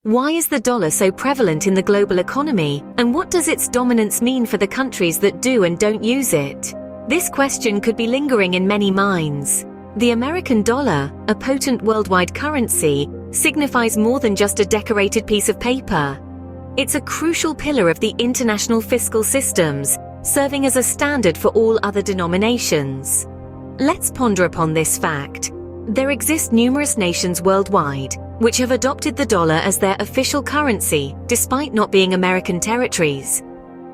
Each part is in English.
Why is the dollar so prevalent in the global economy, and what does its dominance mean for the countries that do and don't use it? This question could be lingering in many minds. The American dollar, a potent worldwide currency, signifies more than just a decorated piece of paper. It's a crucial pillar of the international fiscal systems, serving as a standard for all other denominations. Let's ponder upon this fact. There exist numerous nations worldwide which have adopted the dollar as their official currency, despite not being American territories.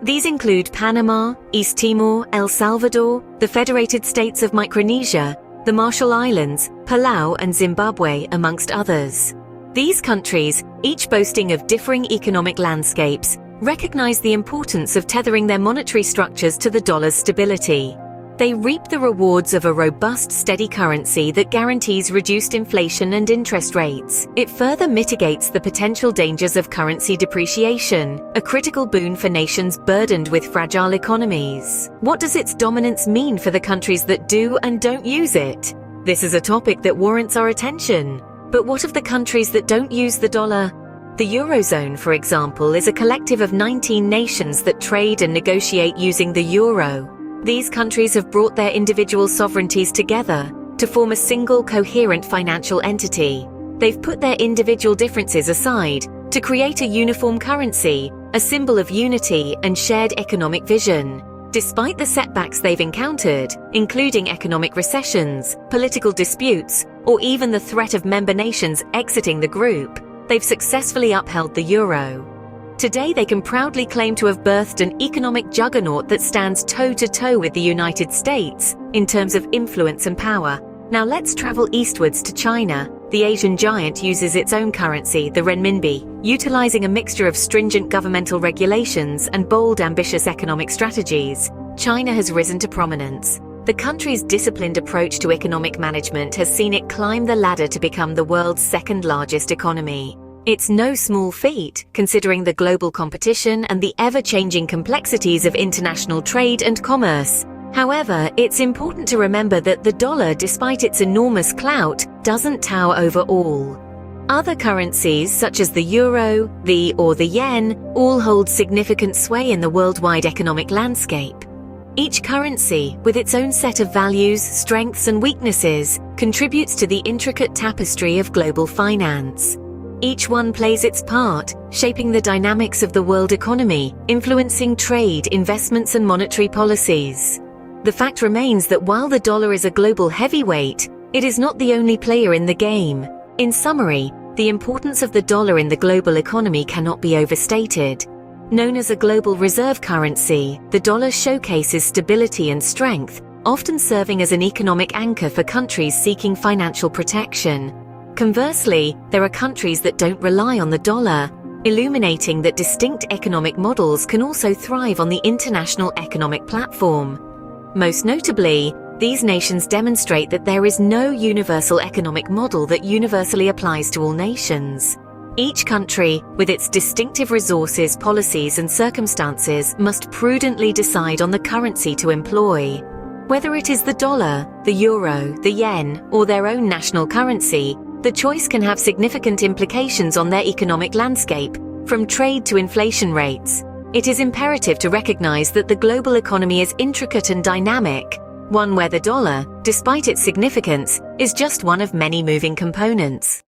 These include Panama, East Timor, El Salvador, the Federated States of Micronesia, the Marshall Islands, Palau and Zimbabwe, amongst others. These countries, each boasting of differing economic landscapes, recognize the importance of tethering their monetary structures to the dollar's stability. They reap the rewards of a robust, steady currency that guarantees reduced inflation and interest rates. It further mitigates the potential dangers of currency depreciation, a critical boon for nations burdened with fragile economies. What does its dominance mean for the countries that do and don't use it? This is a topic that warrants our attention. But what of the countries that don't use the dollar? The Eurozone, for example, is a collective of 19 nations that trade and negotiate using the euro. These countries have brought their individual sovereignties together to form a single coherent financial entity. They've put their individual differences aside to create a uniform currency, a symbol of unity and shared economic vision. Despite the setbacks they've encountered, including economic recessions, political disputes, or even the threat of member nations exiting the group, they've successfully upheld the euro. Today they can proudly claim to have birthed an economic juggernaut that stands toe-to-toe with the United States in terms of influence and power. Now let's travel eastwards to China. The Asian giant uses its own currency, the renminbi. Utilizing a mixture of stringent governmental regulations and bold, ambitious economic strategies, China has risen to prominence. The country's disciplined approach to economic management has seen it climb the ladder to become the world's second-largest economy. It's no small feat, considering the global competition and the ever-changing complexities of international trade and commerce. However, it's important to remember that the dollar, despite its enormous clout, doesn't tower over all. Other currencies, such as the euro, the yen, all hold significant sway in the worldwide economic landscape. Each currency, with its own set of values, strengths and weaknesses, contributes to the intricate tapestry of global finance. Each one plays its part, shaping the dynamics of the world economy, influencing trade, investments and monetary policies. The fact remains that while the dollar is a global heavyweight, it is not the only player in the game. In summary, the importance of the dollar in the global economy cannot be overstated. Known as a global reserve currency, the dollar showcases stability and strength, often serving as an economic anchor for countries seeking financial protection. Conversely, there are countries that don't rely on the dollar, illuminating that distinct economic models can also thrive on the international economic platform. Most notably, these nations demonstrate that there is no universal economic model that universally applies to all nations. Each country, with its distinctive resources, policies and circumstances, must prudently decide on the currency to employ. Whether it is the dollar, the euro, the yen, or their own national currency, the choice can have significant implications on their economic landscape, from trade to inflation rates. It is imperative to recognize that the global economy is intricate and dynamic, one where the dollar, despite its significance, is just one of many moving components.